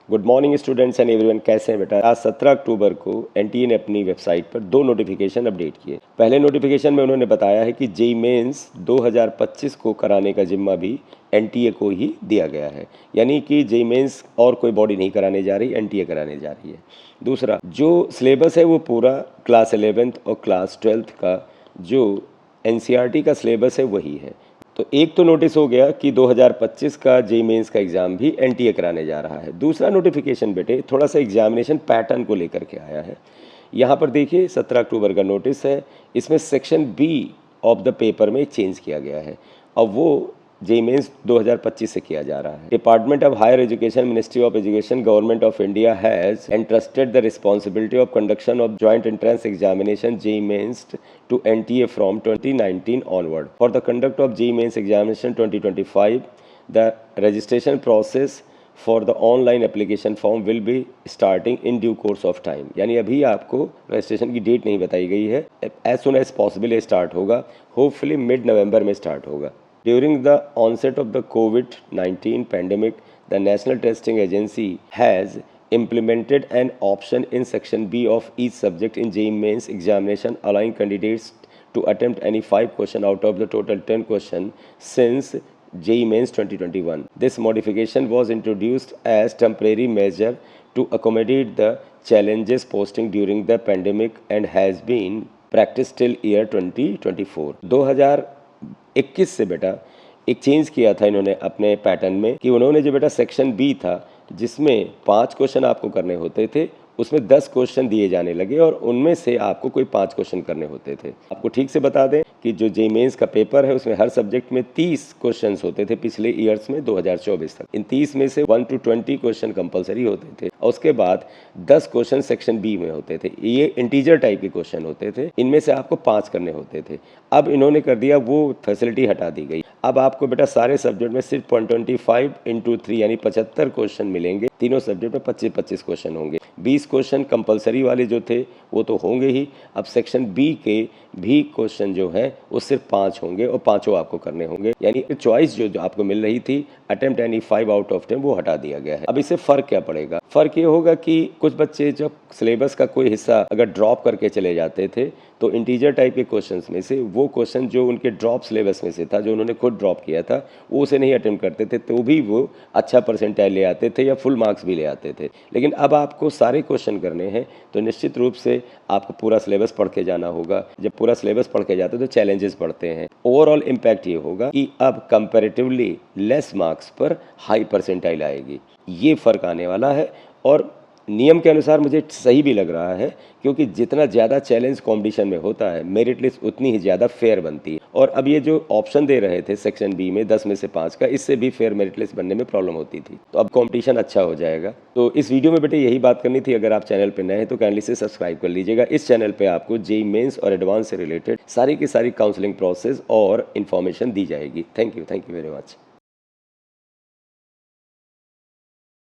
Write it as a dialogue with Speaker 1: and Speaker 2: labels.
Speaker 1: Good morning students and everyone, कैसे हैं बेटा। आज 17 अक्टूबर को एनटीए ने अपनी वेबसाइट पर 2 नोटिफिकेशन अपडेट किए। पहले नोटिफिकेशन में उन्होंने बताया है कि जेईई मेंस 2025 को कराने का जिम्मा भी एनटीए को ही दिया गया है, यानी कि जेईई मेंस और कोई बॉडी नहीं कराने जा रही, एनटीए कराने जा रही है। दूसरा, जो सिलेबस है वो पूरा क्लास 11th और क्लास 12th का जो एनसीईआरटी का सिलेबस है वही है। तो एक तो नोटिस हो गया कि 2025 का जेईई मेंस का एग्ज़ाम भी एनटीए कराने जा रहा है। दूसरा नोटिफिकेशन बेटे थोड़ा सा एग्जामिनेशन पैटर्न को लेकर के आया है। यहाँ पर देखिए 17 अक्टूबर का नोटिस है, इसमें section B of the paper में चेंज किया गया है। अब वो जेईई मेंस 2025 से किया जा रहा है। Department of higher education, ministry of education, government of India has entrusted the responsibility of conduction of joint entrance examination JEE Mains to NTA from 2019 onward. For the conduct of JEE Mains examination 2025, the registration process for the online application form will be starting in due course of time. यानी अभी आपको registration की date नहीं बताई गई है, as soon as possible ये start होगा, होपफुली मिड नवंबर में स्टार्ट होगा। During the onset of the COVID-19 pandemic, the National Testing Agency has implemented an option in Section B of each subject in JEE Mains examination, allowing candidates to attempt any 5 questions out of the total 10 questions since JEE Mains 2021. This modification was introduced as temporary measure to accommodate the challenges posting during the pandemic and has been practiced till year 2024. 2021 से बेटा एक change किया था इन्होंने अपने pattern में कि उन्होंने जो बेटा सेक्शन बी था जिसमें 5 क्वेश्चन आपको करने होते थे, उसमें 10 क्वेश्चन दिए जाने लगे और उनमें से आपको कोई 5 क्वेश्चन करने होते थे। आपको ठीक से बता दें कि जो जेईई मेंस का पेपर है उसमें हर सब्जेक्ट में 30 क्वेश्चंस होते थे पिछले ईयर्स में 2024 तक। इन 30 में से 1 to 20 क्वेश्चन कंपलसरी होते थे और उसके बाद 10 क्वेश्चन सेक्शन बी में होते थे। ये इंटीजर टाइप के क्वेश्चन होते थे, इनमें से आपको 5 करने होते थे। अब इन्होंने कर दिया, वो फैसिलिटी हटा दी गई। अब आपको बेटा सारे सब्जेक्ट में सिर्फ 0.25 into 3 यानी 75 क्वेश्चन मिलेंगे। तीनों सब्जेक्ट में 25-25 क्वेश्चन होंगे। 20 क्वेश्चन कंपलसरी वाले जो थे वो तो होंगे ही। अब सेक्शन बी के भी क्वेश्चन जो है वो सिर्फ 5 होंगे और 5 आपको करने होंगे, यानी चॉइस जो आपको मिल रही थी अटेम्प्ट एनी 5 out of 10 वो हटा दिया गया है। अब इससे फ़र्क क्या पड़ेगा? फ़र्क ये होगा कि कुछ बच्चे जब सिलेबस का कोई हिस्सा अगर ड्रॉप करके चले जाते थे तो इंटीजर टाइप के क्वेश्चंस में से वो क्वेश्चन जो उनके ड्रॉप सिलेबस में से था, जो उन्होंने खुद ड्रॉप किया था, वो उसे नहीं अटेम्प्ट करते थे तो भी वो अच्छा परसेंटाइल ले आते थे या फुल मार्क्स भी ले आते थे। लेकिन अब आपको सारे क्वेश्चन करने हैं तो निश्चित रूप से आपको पूरा सिलेबस पढ़ के जाना होगा। जब पूरा सिलेबस पढ़ के जाते तो चैलेंजेस बढ़ते हैं। ओवरऑल इम्पैक्ट ये होगा कि अब कंपैरेटिवली लेस मार्क्स पर हाई परसेंटाइल आएगी। ये फ़र्क आने वाला है और नियम के अनुसार मुझे सही भी लग रहा है, क्योंकि जितना ज़्यादा चैलेंज कंपटीशन में होता है मेरिट लिस्ट उतनी ही ज़्यादा फेयर बनती है। और अब ये जो ऑप्शन दे रहे थे सेक्शन बी में 10 में से 5 का, इससे भी फेयर मेरिट लिस्ट बनने में प्रॉब्लम होती थी। तो अब कंपटीशन अच्छा हो जाएगा। तो इस वीडियो में बेटे यही बात करनी थी। अगर आप चैनल पर नए हैं तो काइंडली से सब्सक्राइब कर लीजिएगा। इस चैनल पर आपको जेईई मेंस और एडवांस से रिलेटेड सारी की सारी काउंसलिंग प्रोसेस और इन्फॉर्मेशन दी जाएगी। Thank you very much.